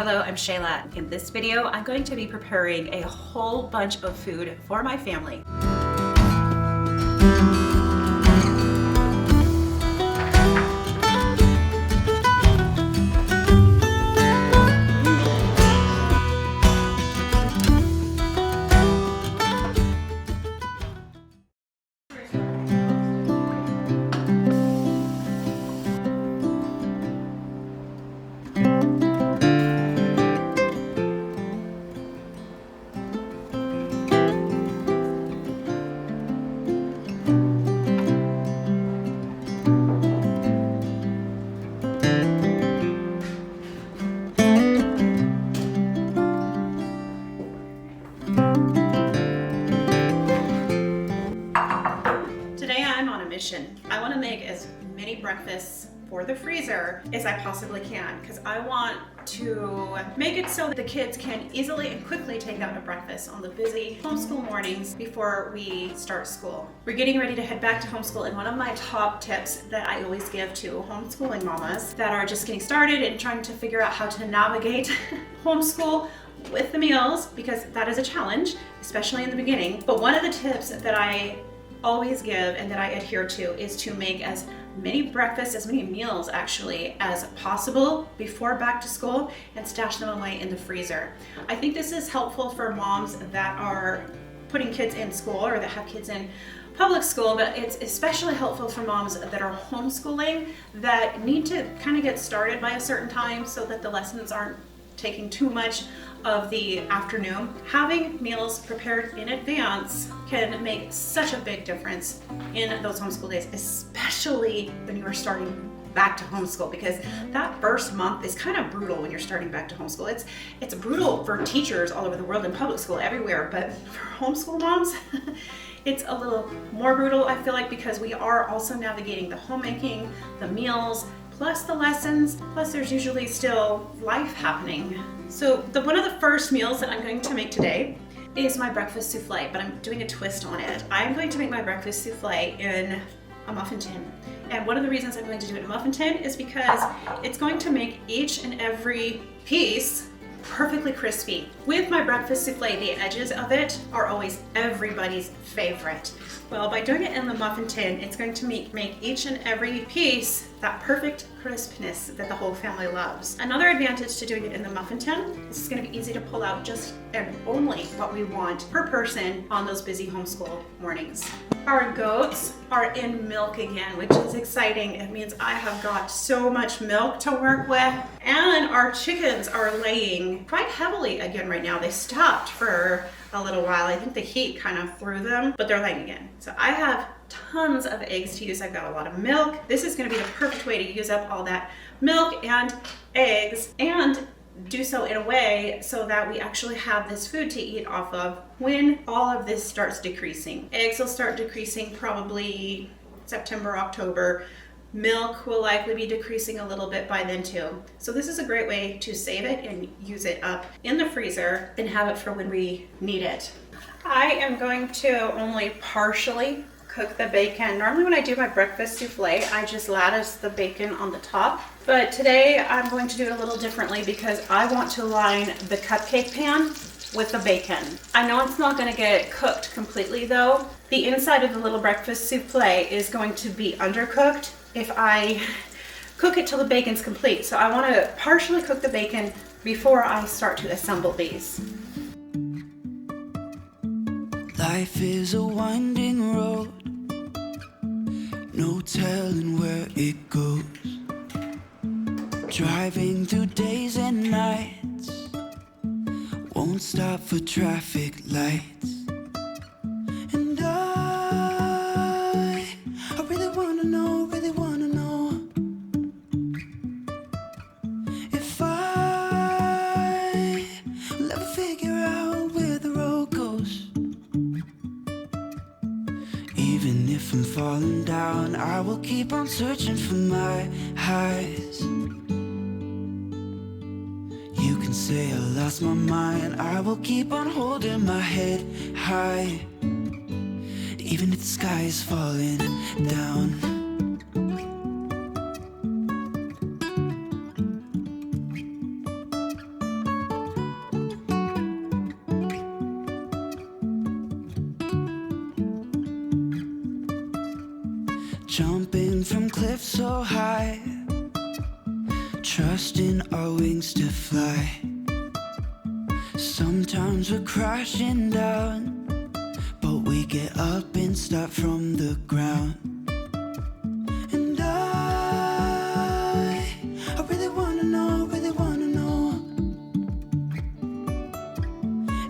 Hello, I'm Shayla. In this video, I'm going to be preparing a whole bunch of food for my family. I want to make as many breakfasts for the freezer as I possibly can because I want to make it so that the kids can easily and quickly take out a breakfast on the busy homeschool mornings before we start school. We're getting ready to head back to homeschool, and one of my top tips that I always give to homeschooling mamas that are just getting started and trying to figure out how to navigate homeschool with the meals, because that is a challenge, especially in the beginning. But one of the tips that I always give and that I adhere to is to make as many breakfasts, as many meals actually as possible before back to school and stash them away in the freezer. I think this is helpful for moms that are putting kids in school or that have kids in public school, but it's especially helpful for moms that are homeschooling that need to kind of get started by a certain time so that the lessons aren't taking too much of the afternoon. Having meals prepared in advance can make such a big difference in those homeschool days, especially when you are starting back to homeschool, because that first month is kind of brutal when you're starting back to homeschool. It's brutal for teachers all over the world, in public school, everywhere, but for homeschool moms, it's a little more brutal, I feel like, because we are also navigating the homemaking, the meals, plus the lessons, plus there's usually still life happening. So one of the first meals that I'm going to make today is my breakfast souffle, but I'm doing a twist on it. I'm going to make my breakfast souffle in a muffin tin. And one of the reasons I'm going to do it in a muffin tin is because it's going to make each and every piece perfectly crispy. With my breakfast souffle, the edges of it are always everybody's favorite. Well, by doing it in the muffin tin, it's going to make each and every piece that perfect crispness that the whole family loves. Another advantage to doing it in the muffin tin is it's going to be easy to pull out just and only what we want per person on those busy homeschool mornings. Our goats are in milk again, which is exciting. It means I have got so much milk to work with. And our chickens are laying quite heavily again right now. They stopped for a little while. I think the heat kind of threw them, but they're laying again. So I have tons of eggs to use. I've got a lot of milk. This is going to be the perfect way to use up all that milk and eggs and do so in a way so that we actually have this food to eat off of when all of this starts decreasing. Eggs will start decreasing probably September, October. Milk will likely be decreasing a little bit by then too. So this is a great way to save it and use it up in the freezer and have it for when we need it. I am going to only partially cook the bacon. Normally when I do my breakfast souffle, I just lattice the bacon on the top. But today I'm going to do it a little differently because I want to line the cupcake pan with the bacon. I know it's not going to get cooked completely though. The inside of the little breakfast souffle is going to be undercooked if I cook it till the bacon's complete. So I want to partially cook the bacon before I start to assemble these. Life is a winding road, no telling where it goes. Driving through days and nights, won't stop for traffic lights. And I really wanna know if I will ever figure out where the road goes. Even if I'm falling down, I will keep on searching for my highs. You can say I lost my mind, I will keep on holding my head high, even if the sky is falling down. jumping from cliffs so high, trusting our wings to fly. Sometimes we're crashing down, but we get up and start from the ground. And I really wanna know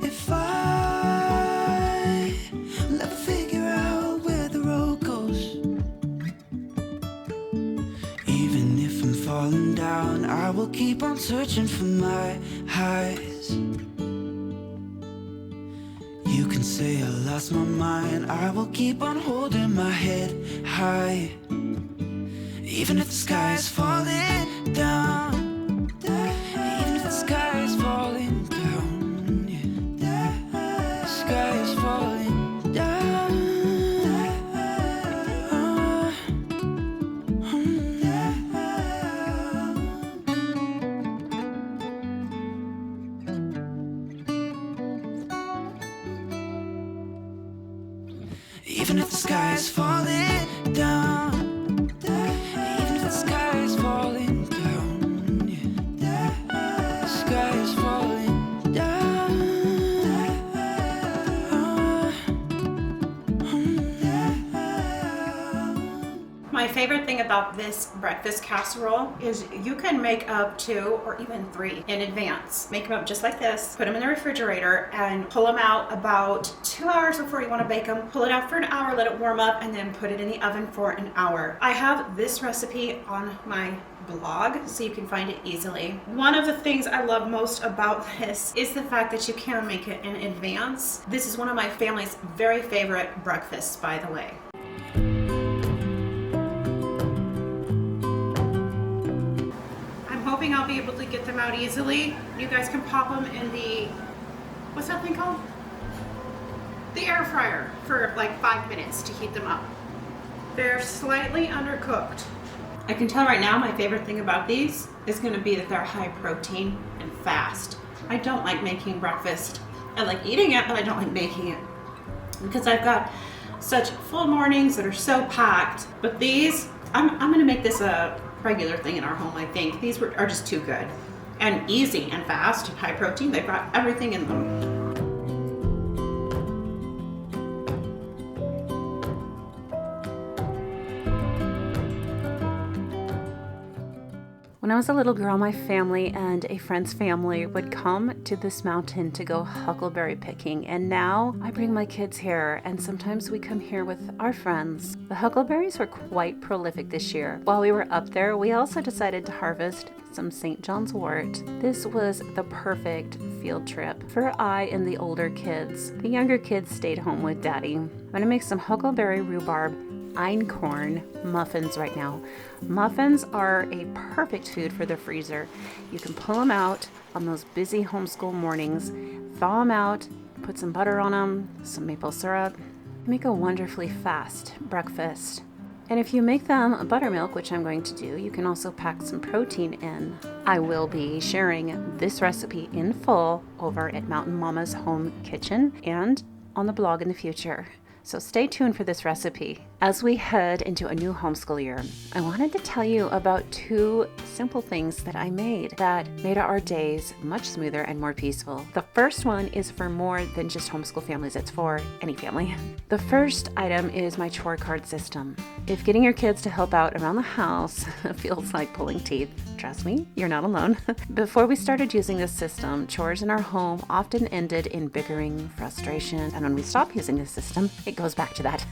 if I'll ever figure out where the road goes. Even if I'm falling down, I will keep on searching for my highs. You can say I lost my mind, I will keep on holding my head high. Even if the sky is falling down, even if the sky is falling down, yeah. The sky is falling down. Even if the sky is falling down, even if the sky is falling down, yeah. The sky is falling down. My favorite thing about this breakfast casserole is you can make up 2 or even 3 in advance. Make them up just like this, put them in the refrigerator, and pull them out about 2 hours before you want to bake them. Pull it out for an hour, let it warm up, and then put it in the oven for an hour. I have this recipe on my blog so you can find it easily. One of the things I love most about this is the fact that you can make it in advance. This is one of my family's very favorite breakfasts, by the way. Hoping I'll be able to get them out easily. You guys can pop them in the, what's that thing called? The air fryer for like 5 minutes to heat them up. They're slightly undercooked. I can tell right now my favorite thing about these is going to be that they're high protein and fast. I don't like making breakfast. I like eating it, but I don't like making it because I've got such full mornings that are so packed. But these, I'm going to make this a regular thing in our home. I think these are just too good and easy and fast, high protein. They've got everything in them. When I was a little girl, my family and a friend's family would come to this mountain to go huckleberry picking, and now I bring my kids here, and sometimes we come here with our friends. The huckleberries were quite prolific this year. While we were up there, we also decided to harvest some St. John's wort. This was the perfect field trip for I and the older kids. The younger kids stayed home with Daddy. I'm gonna make some huckleberry rhubarb Einkorn muffins right now. Muffins are a perfect food for the freezer. You can pull them out on those busy homeschool mornings, thaw them out, put some butter on them, some maple syrup, make a wonderfully fast breakfast. And if you make them buttermilk, which I'm going to do, you can also pack some protein in. I will be sharing this recipe in full over at Mountain Mama's Home Kitchen and on the blog in the future. So stay tuned for this recipe. As we head into a new homeschool year, I wanted to tell you about 2 simple things that I made that made our days much smoother and more peaceful. The first one is for more than just homeschool families, it's for any family. The first item is my chore card system. If getting your kids to help out around the house feels like pulling teeth, trust me, you're not alone. Before we started using this system, chores in our home often ended in bickering, frustration, and when we stop using this system, it goes back to that.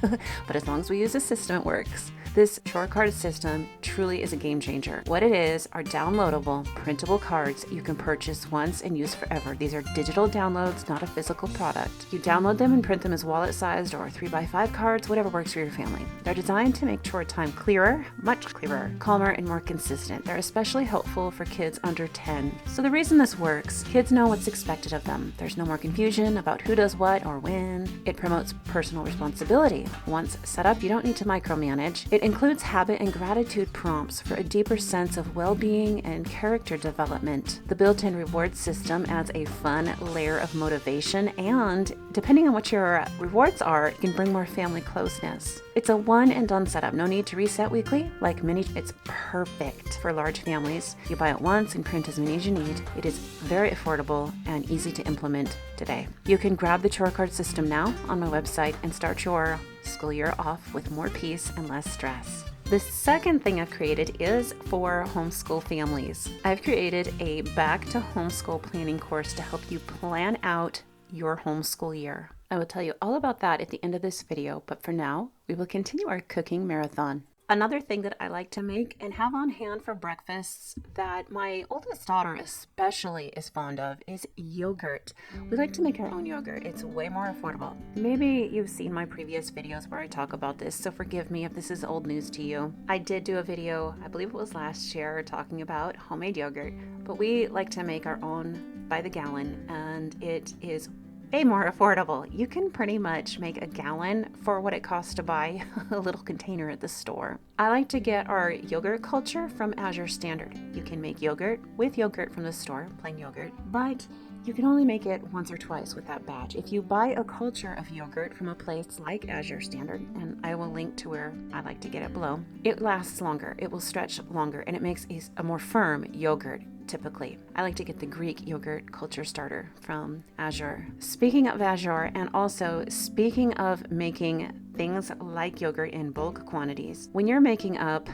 But as long as we use the system, it works. This chore card system truly is a game changer. What it is are downloadable, printable cards you can purchase once and use forever. These are digital downloads, not a physical product. You download them and print them as wallet-sized or 3x5 cards, whatever works for your family. They're designed to make chore time clearer, much clearer, calmer, and more consistent. They're especially helpful for kids under 10. So the reason this works, kids know what's expected of them. There's no more confusion about who does what or when. It promotes personal responsibility. Once set up, you don't need to micromanage. It includes habit and gratitude prompts for a deeper sense of well-being and character development. The built-in reward system adds a fun layer of motivation and depending on what your rewards are, it can bring more family closeness. It's a one and done setup. No need to reset weekly. Like mini, it's perfect for large families. You buy it once and print as many as you need. It is very affordable and easy to implement today. You can grab the Chore card system now on my website and start your school year off with more peace and less stress. The second thing I've created is for homeschool families. I've created a back to homeschool planning course to help you plan out your homeschool year. I will tell you all about that at the end of this video, but for now, we will continue our cooking marathon. Another thing that I like to make and have on hand for breakfasts that my oldest daughter especially is fond of is yogurt. We like to make our own yogurt. It's way more affordable. Maybe you've seen my previous videos where I talk about this, so forgive me if this is old news to you. I did do a video, I believe it was last year, talking about homemade yogurt, but we like to make our own by the gallon, and it is way more affordable. You can pretty much make a gallon for what it costs to buy a little container at the store. I like to get our yogurt culture from Azure Standard. You can make yogurt with yogurt from the store, plain yogurt, but you can only make it once or twice with that batch. If you buy a culture of yogurt from a place like Azure Standard, and I will link to where I like to get it below, it lasts longer, it will stretch longer, and it makes a more firm yogurt. Typically, I like to get the Greek yogurt culture starter from Azure. Speaking of Azure, and also speaking of making things like yogurt in bulk quantities, when you're making up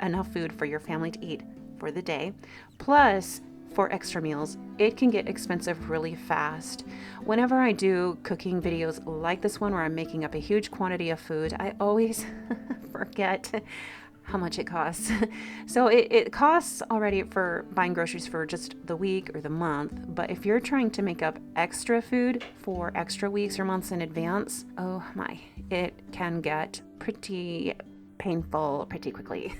enough food for your family to eat for the day, plus for extra meals, it can get expensive really fast. Whenever I do cooking videos like this one where I'm making up a huge quantity of food, I always forget how much it costs. So it costs already for buying groceries for just the week or the month, but if you're trying to make up extra food for extra weeks or months in advance, oh my, it can get pretty painful pretty quickly.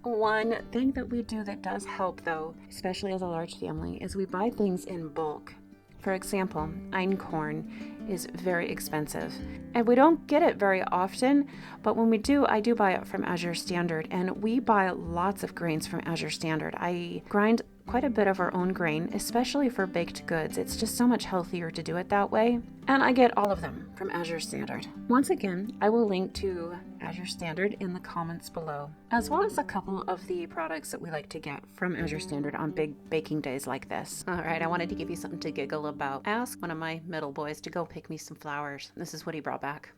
One thing that we do that does help though, especially as a large family, is we buy things in bulk. For example, Einkorn is very expensive, and we don't get it very often, but when we do, I do buy it from Azure Standard, and we buy lots of grains from Azure Standard. I grind quite a bit of our own grain, especially for baked goods. It's just so much healthier to do it that way, and I get all of them from Azure Standard. Once again, I will link to Azure Standard in the comments below, as well as a couple of the products that we like to get from Azure Standard on big baking days like this. All right, I wanted to give you something to giggle about. I asked one of my middle boys to go pick me some flowers. This is what he brought back.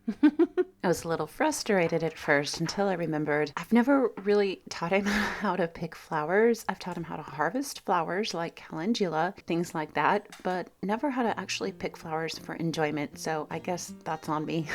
I was a little frustrated at first until I remembered I've never really taught him how to pick flowers. I've taught him how to harvest flowers like calendula, things like that, but never how to actually pick flowers for enjoyment, so I guess that's on me.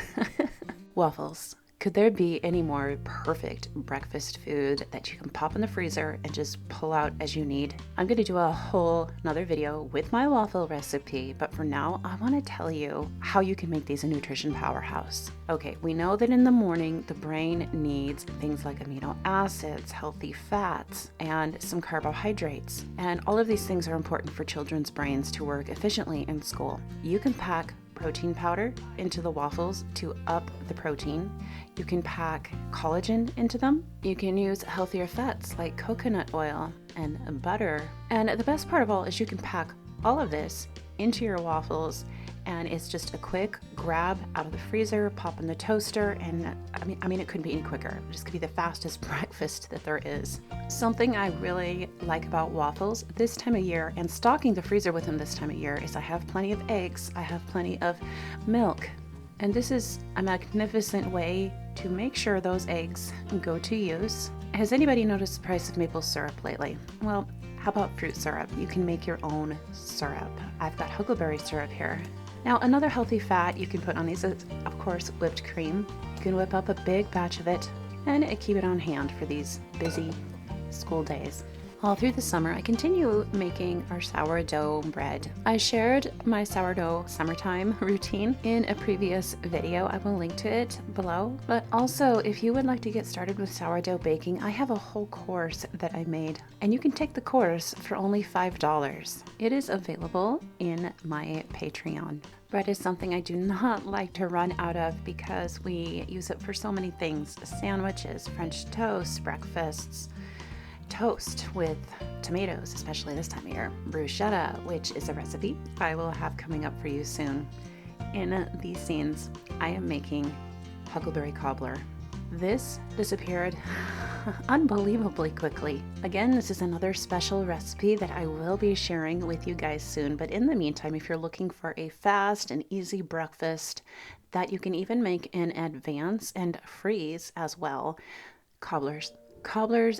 Waffles. Could there be any more perfect breakfast food that you can pop in the freezer and just pull out as you need? I'm going to do a whole another video with my waffle recipe, but for now, I want to tell you how you can make these a nutrition powerhouse. Okay, we know that in the morning, the brain needs things like amino acids, healthy fats, and some carbohydrates. And all of these things are important for children's brains to work efficiently in school. You can pack protein powder into the waffles to up the protein. You can pack collagen into them. You can use healthier fats like coconut oil and butter. And the best part of all is you can pack all of this into your waffles, and it's just a quick grab out of the freezer, pop in the toaster, and I mean it couldn't be any quicker. This could be the fastest breakfast that there is. Something I really like about waffles this time of year, and stocking the freezer with them this time of year, is I have plenty of eggs, I have plenty of milk, and this is a magnificent way to make sure those eggs go to use. Has anybody noticed the price of maple syrup lately? Well, how about fruit syrup? You can make your own syrup. I've got huckleberry syrup here. Now, another healthy fat you can put on these is, of course, whipped cream. You can whip up a big batch of it and keep it on hand for these busy school days. All through the summer, I continue making our sourdough bread. I shared my sourdough summertime routine in a previous video. I will link to it below. But also, if you would like to get started with sourdough baking, I have a whole course that I made, and you can take the course for only $5. It is available in my Patreon. Bread is something I do not like to run out of because we use it for so many things: sandwiches, French toast, breakfasts, toast with tomatoes, especially this time of year, bruschetta, which is a recipe I will have coming up for you soon. In these scenes, I am making Huckleberry Cobbler. This disappeared unbelievably quickly. Again, this is another special recipe that I will be sharing with you guys soon, but in the meantime, if you're looking for a fast and easy breakfast that you can even make in advance and freeze as well, cobblers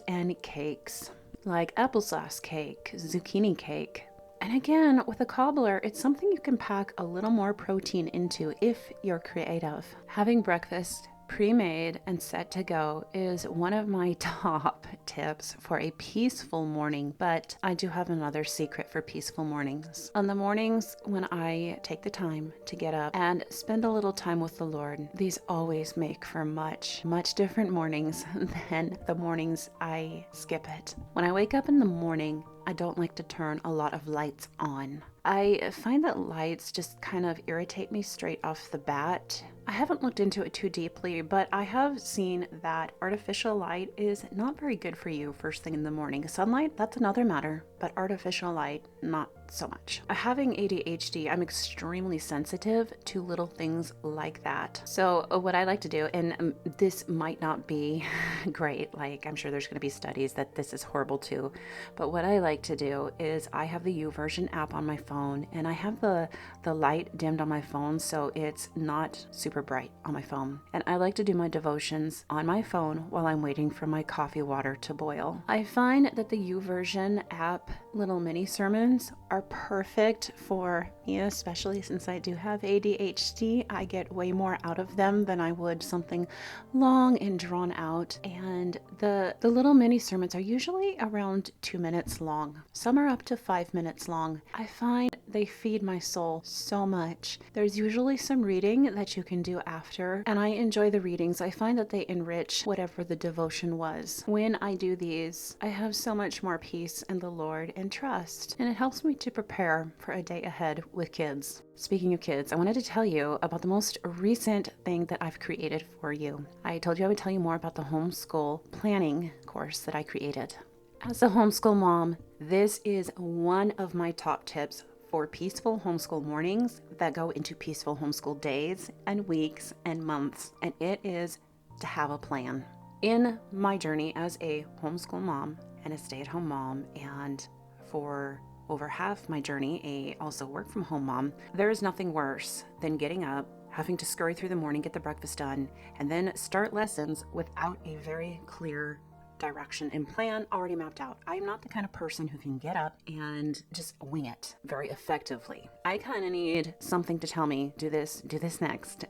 and cakes, like applesauce cake, zucchini cake. And again, with a cobbler, it's something you can pack a little more protein into if you're creative. Having breakfast pre-made and set to go is one of my top tips for a peaceful morning, but I do have another secret for peaceful mornings. On the mornings when I take the time to get up and spend a little time with the Lord, these always make for much different mornings than the mornings I skip it. When I wake up in the morning, I don't like to turn a lot of lights on. I find that lights just kind of irritate me straight off the bat. I haven't looked into it too deeply, but I have seen that artificial light is not very good for you first thing in the morning. Sunlight, that's another matter, but artificial light, not so much. Having ADHD, I'm extremely sensitive to little things like that. So what I like to do, and this might not be great, like I'm sure there's going to be studies that this is horrible too, but what I like to do is I have the YouVersion app on my phone, and I have the light dimmed on my phone so it's not super bright on my phone. And I like to do my devotions on my phone while I'm waiting for my coffee water to boil. I find that the YouVersion app little mini sermons are perfect for me, especially since I do have ADHD. I get way more out of them than I would something long and drawn out. And the little mini sermons are usually around 2 minutes long. Some are up to 5 minutes long. I find they feed my soul so much. There's usually some reading that you can do after, and I enjoy the readings. I find that they enrich whatever the devotion was. When I do these, I have so much more peace in the Lord and trust, and it helps me to prepare for a day ahead with kids. Speaking of kids, I wanted to tell you about the most recent thing that I've created for you. I told you I would tell you more about the homeschool planning course that I created. As a homeschool mom, this is one of my top tips for peaceful homeschool mornings that go into peaceful homeschool days and weeks and months, and it is to have a plan. In my journey as a homeschool mom and a stay-at-home mom, and for over half my journey, a also work-from-home mom, there is nothing worse than getting up, having to scurry through the morning, get the breakfast done, and then start lessons without a very clear direction and plan already mapped out. I'm not the kind of person who can get up and just wing it very effectively. I kind of need something to tell me, do this next,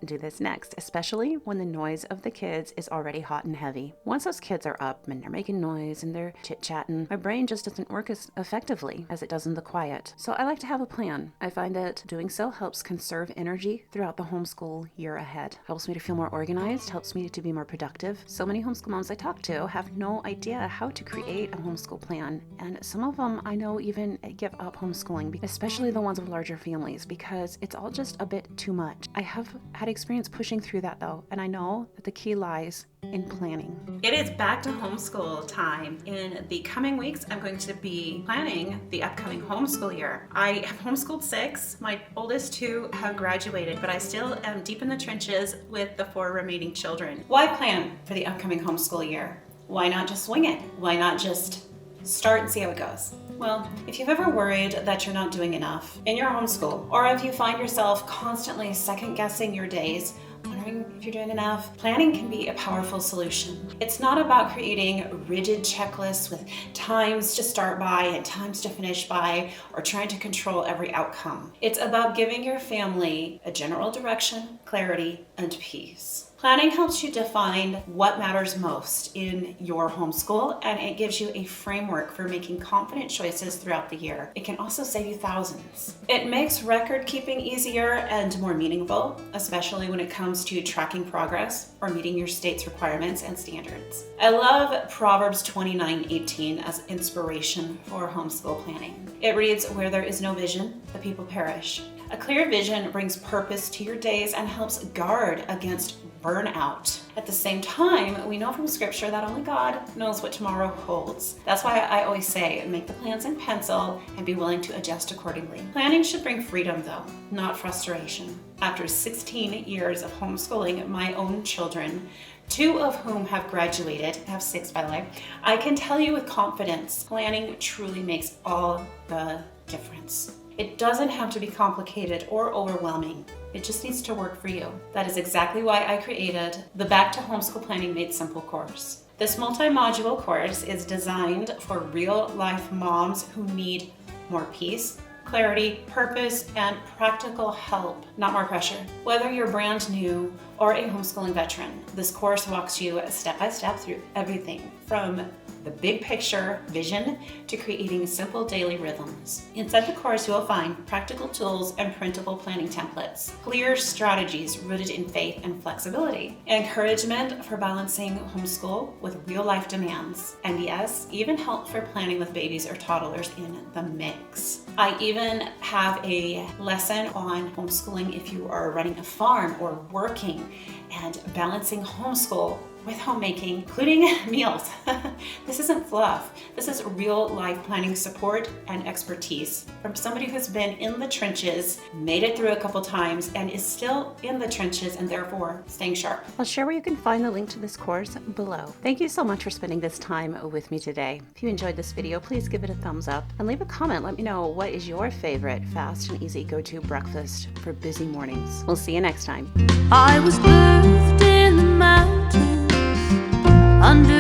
especially when the noise of the kids is already hot and heavy. Once those kids are up and they're making noise and they're chit-chatting, my brain just doesn't work as effectively as it does in the quiet. So I like to have a plan. I find that doing so helps conserve energy throughout the homeschool year ahead. Helps me to feel more organized, helps me to be more productive. So many homeschool moms I talk to have no idea how to create a homeschool plan, and some of them I know even give up homeschooling, especially the ones with larger families, because it's all just a bit too much. I have had experience pushing through that though, and I know that the key lies in planning. It is back to homeschool time. In the coming weeks, I'm going to be planning the upcoming homeschool year. I have homeschooled 6. My oldest 2 have graduated, but I still am deep in the trenches with the 4 remaining children. Why plan for the upcoming homeschool year? Why not just wing it? Why not just start and see how it goes? Well, if you've ever worried that you're not doing enough in your homeschool, or if you find yourself constantly second-guessing your days, wondering if you're doing enough, planning can be a powerful solution. It's not about creating rigid checklists with times to start by and times to finish by, or trying to control every outcome. It's about giving your family a general direction, clarity, and peace. Planning helps you define what matters most in your homeschool, and it gives you a framework for making confident choices throughout the year. It can also save you thousands. It makes record keeping easier and more meaningful, especially when it comes to tracking progress or meeting your state's requirements and standards. I love Proverbs 29:18 as inspiration for homeschool planning. It reads, "Where there is no vision, the people perish." A clear vision brings purpose to your days and helps guard against burn out. At the same time, we know from scripture that only God knows what tomorrow holds. That's why I always say, make the plans in pencil and be willing to adjust accordingly. Planning should bring freedom though, not frustration. After 16 years of homeschooling my own children, 2 of whom have graduated, I have 6 by the way, I can tell you with confidence, planning truly makes all the difference. It doesn't have to be complicated or overwhelming. It just needs to work for you. That is exactly why I created the Back to Homeschool Planning Made Simple course. This multi-module course is designed for real-life moms who need more peace, clarity, purpose, and practical help, not more pressure. Whether you're brand new or a homeschooling veteran, this course walks you step by step through everything from the big picture vision to creating simple daily rhythms. Inside the course, you will find practical tools and printable planning templates, clear strategies rooted in faith and flexibility, encouragement for balancing homeschool with real-life demands, and yes, even help for planning with babies or toddlers in the mix. I even have a lesson on homeschooling if you are running a farm or working and balancing homeschool with homemaking, including meals. This isn't fluff. This is real life planning support and expertise from somebody who's been in the trenches, made it through a couple times, and is still in the trenches and therefore staying sharp. I'll share where you can find the link to this course below. Thank you so much for spending this time with me today. If you enjoyed this video, please give it a thumbs up and leave a comment. Let me know what is your favorite fast and easy go-to breakfast for busy mornings. We'll see you next time. I was birthed in the mountains under